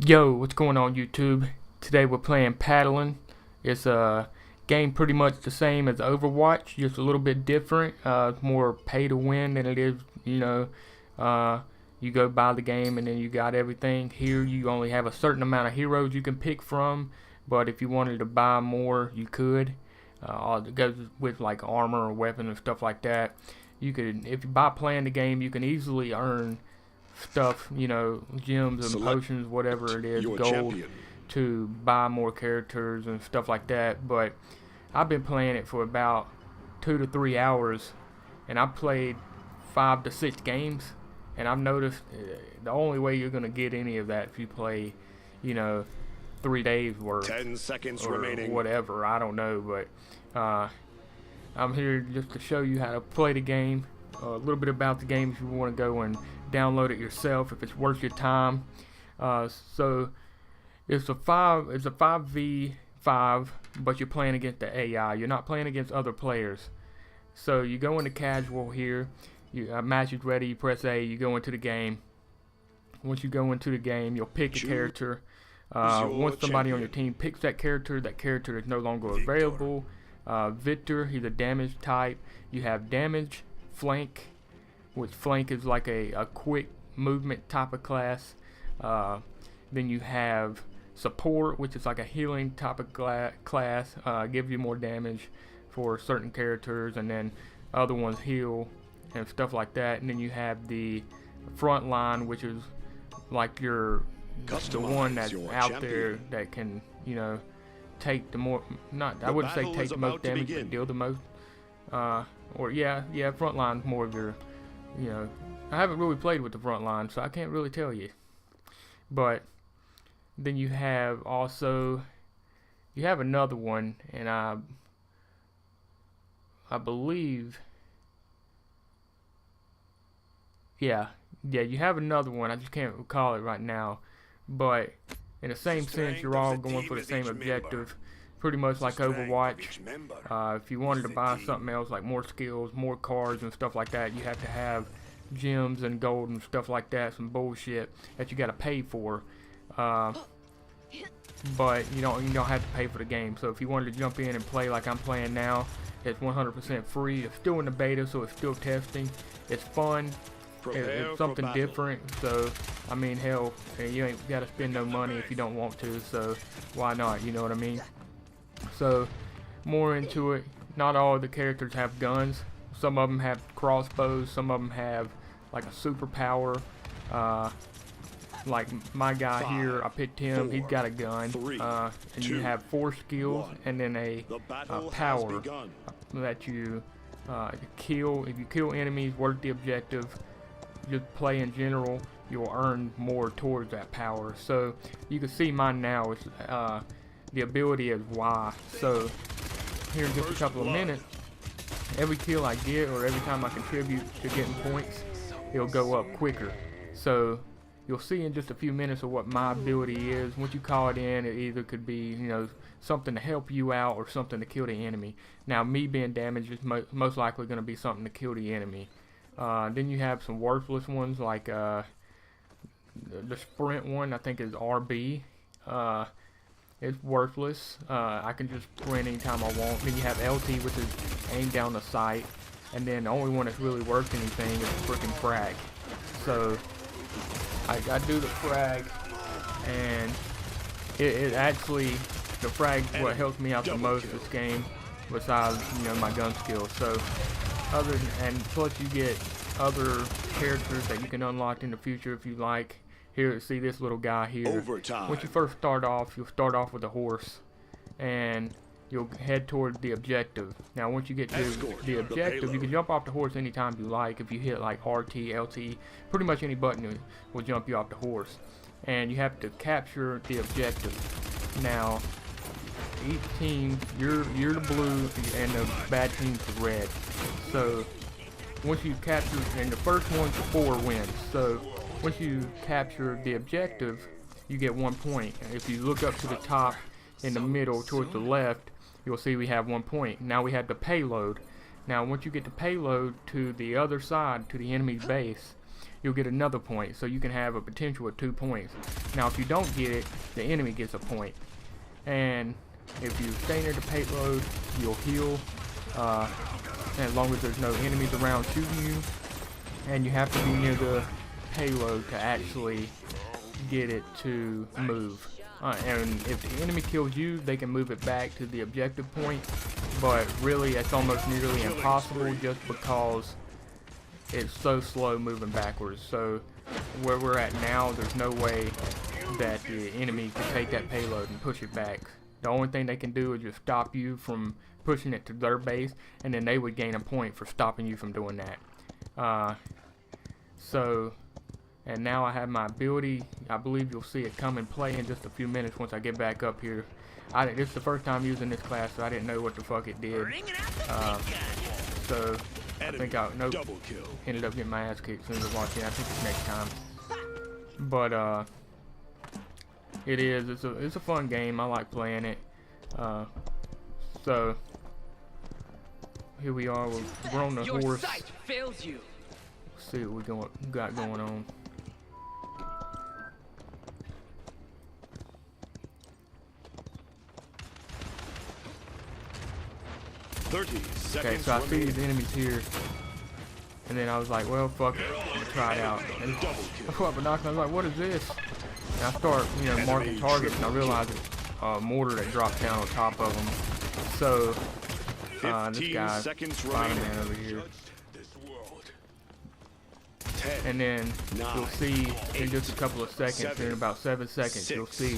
Yo, what's going on YouTube? Today we're playing Paladin. It's a game pretty much the same as Overwatch, just a little bit different. It's more pay to win than it is, you go buy the game and then you got everything. Here you only have a certain amount of heroes you can pick from, but if you wanted to buy more, you could. It goes with like armor or weapons and stuff like that. You could, if you buy playing the game, you can easily earn stuff, gems and potions, whatever it is, gold, to buy more characters and stuff like that. But I've been playing it for about 2 to 3 hours, and I've played 5 to 6 games, and I've noticed the only way you're gonna get any of that if you play, 3 days worth, 10 seconds or remaining. whatever. I don't know, but I'm here just to show you how to play the game, a little bit about the game if you want to go and download it yourself if it's worth your time. So it's a 5v5, but you're playing against the AI. You're not playing against other players. So you go into casual here. Match is ready. You press A. You go into the game. Once you go into the game, you'll pick a character. Once somebody on your team picks that character is no longer available. Victor, he's a damage type. You have damage, flank, which flank is like a quick movement type of class. Then you have support, which is like a healing type of class. Gives you more damage for certain characters, and then other ones heal and stuff like that. And then you have the front line, which is like the one that's out there that can, take the more, I wouldn't say take the most damage, but deal the most. Front line's more of your, I haven't really played with the front line, so I can't really tell you. But then you have another one, and I believe, you have another one. I just can't recall it right now. But in the same sense, you're all going for the same objective, pretty much like Overwatch. If you wanted to buy something else, like more skills, more cards and stuff like that, you have to have gems and gold and stuff like that, some bullshit that you got to pay for. But you don't have to pay for the game. So if you wanted to jump in and play like I'm playing now, it's 100% free. It's still in the beta, so it's still testing. It's fun. It's something different. So I mean, hell, you ain't got to spend no money if you don't want to. So why not? You know what I mean? So more into it. Not all of the characters have guns. Some of them have crossbows. Some of them have like a superpower. Like my guy here, I picked him. He's got a gun. And you have 4 skills and then a power that you kill. If you kill enemies, work the objective, just play in general, you'll earn more towards that power. So you can see mine now is the ability is Y. So here in just a couple of minutes, every kill I get or every time I contribute to getting points, it'll go up quicker. So you'll see in just a few minutes of what my ability is. Once you call it in, it either could be something to help you out or something to kill the enemy. Now me being damaged is most likely going to be something to kill the enemy. Then you have some worthless ones like the sprint one, I think is RB. It's worthless. I can just sprint anytime I want. Then you have LT, which is aim down the sight. And then the only one that's really worth anything is freaking frag. So I do the frag, and it actually, the frag is what helps me out the most this game, besides my gun skills. So and plus you get other characters that you can unlock in the future if you like. Here, see this little guy here. Once you first start off, you'll start off with a horse, and you'll head toward the objective. Now once you get to the objective, you can jump off the horse anytime you like. If you hit like RT, LT, pretty much any button will jump you off the horse. And you have to capture the objective. Now each team, you're the blue and the bad team's the red. So once you capture, and the first one to 4 wins. So once you capture the objective, you get 1 point. If you look up to the top in the middle towards the left, you'll see we have 1 point. Now we have the payload. Now once you get the payload to the other side, to the enemy's base, you'll get another point. So you can have a potential of 2 points. Now if you don't get it, the enemy gets a point. And if you stay near the payload, you'll heal as long as there's no enemies around shooting you. And you have to be near the payload to actually get it to move. And if the enemy kills you, they can move it back to the objective point. But really, it's almost nearly impossible just because it's so slow moving backwards. So where we're at now, there's no way that the enemy can take that payload and push it back. The only thing they can do is just stop you from pushing it to their base, and then they would gain a point for stopping you from doing that. And now I have my ability. I believe you'll see it come and play in just a few minutes once I get back up here. This is the first time using this class, so I didn't know what the fuck it did. So I think ended up getting my ass kicked as soon as I watched it. I think it's next time. But it's a fun game. I like playing it. So here we are. We're on the horse. Let's see what we got going on. Okay, so I see these enemies here, and then I was like, well, fuck it, I'm gonna try it out. And I pull up a knock, and I was like, what is this? And I start, marking targets, and I realize it's a mortar that drops down on top of them. So this guy, Paladin over here. And then you'll see in just a couple of seconds, in about 7 seconds, you'll see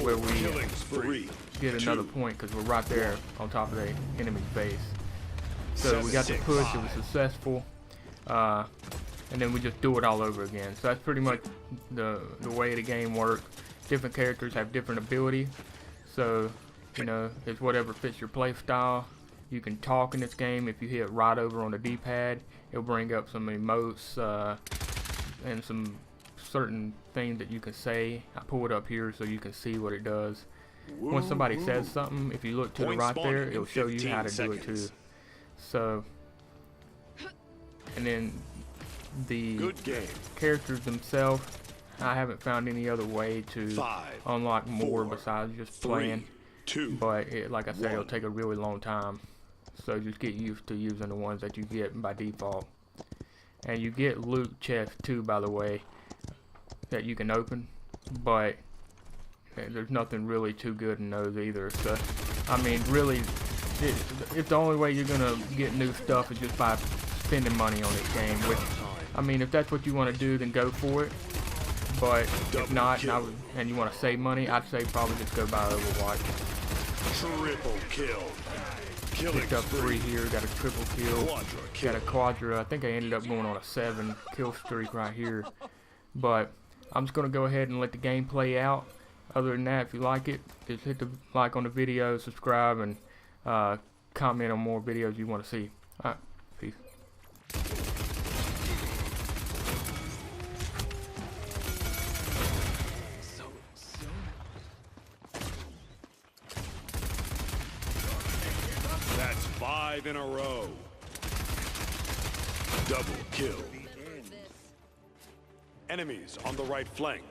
where we get another point because we're right there on top of the enemy's base. So we got the push, it was successful, and then we just do it all over again. So that's pretty much the way the game works. Different characters have different abilities, so it's whatever fits your play style. You can talk in this game. If you hit right over on the D-pad, it'll bring up some emotes and some certain things that you can say. I pull it up here so you can see what it does. When somebody says something, if you look to the right there, it'll show you how to do it too. So, and then the characters themselves, I haven't found any other way to unlock more besides just playing. But like I said, it'll take a really long time. So just get used to using the ones that you get by default. And you get loot chests too, by the way, that you can open. But there's nothing really too good in those either. So, I mean, really, it's the only way you're gonna get new stuff is just by spending money on this game. Which, I mean, if that's what you want to do, then go for it. But if not, and you want to save money, I'd say probably just go buy Overwatch. Triple kill. Picked up 3 here, got a triple kill, got a quadra. I think I ended up going on a 7 kill streak right here. But I'm just going to go ahead and let the game play out. Other than that, if you like it, just hit the like on the video, subscribe, and comment on more videos you want to see. Alright, peace. That's 5 in a row. Double kill. Enemies on the right flank.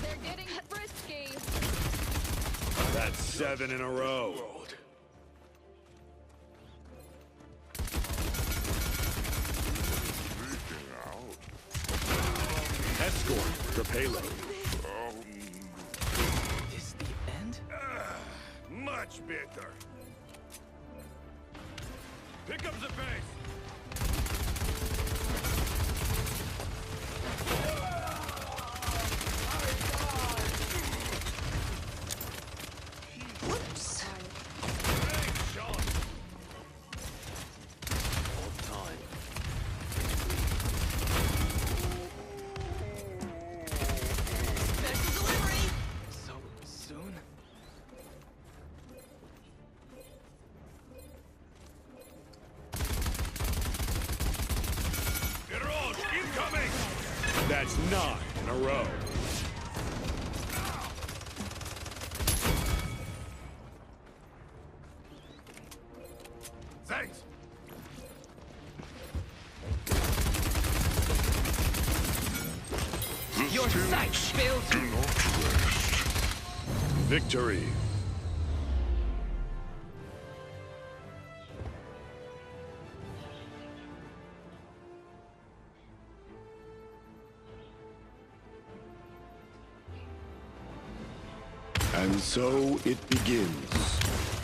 They're getting frisky. That's 7 in a row. Escort the payload. Is the end? Much better. Pick up the pace. Whoops. Special delivery. So soon? Mirage incoming. That's 9 in a row. Thanks. Your sight fails Do you. not rest. Victory. And so it begins.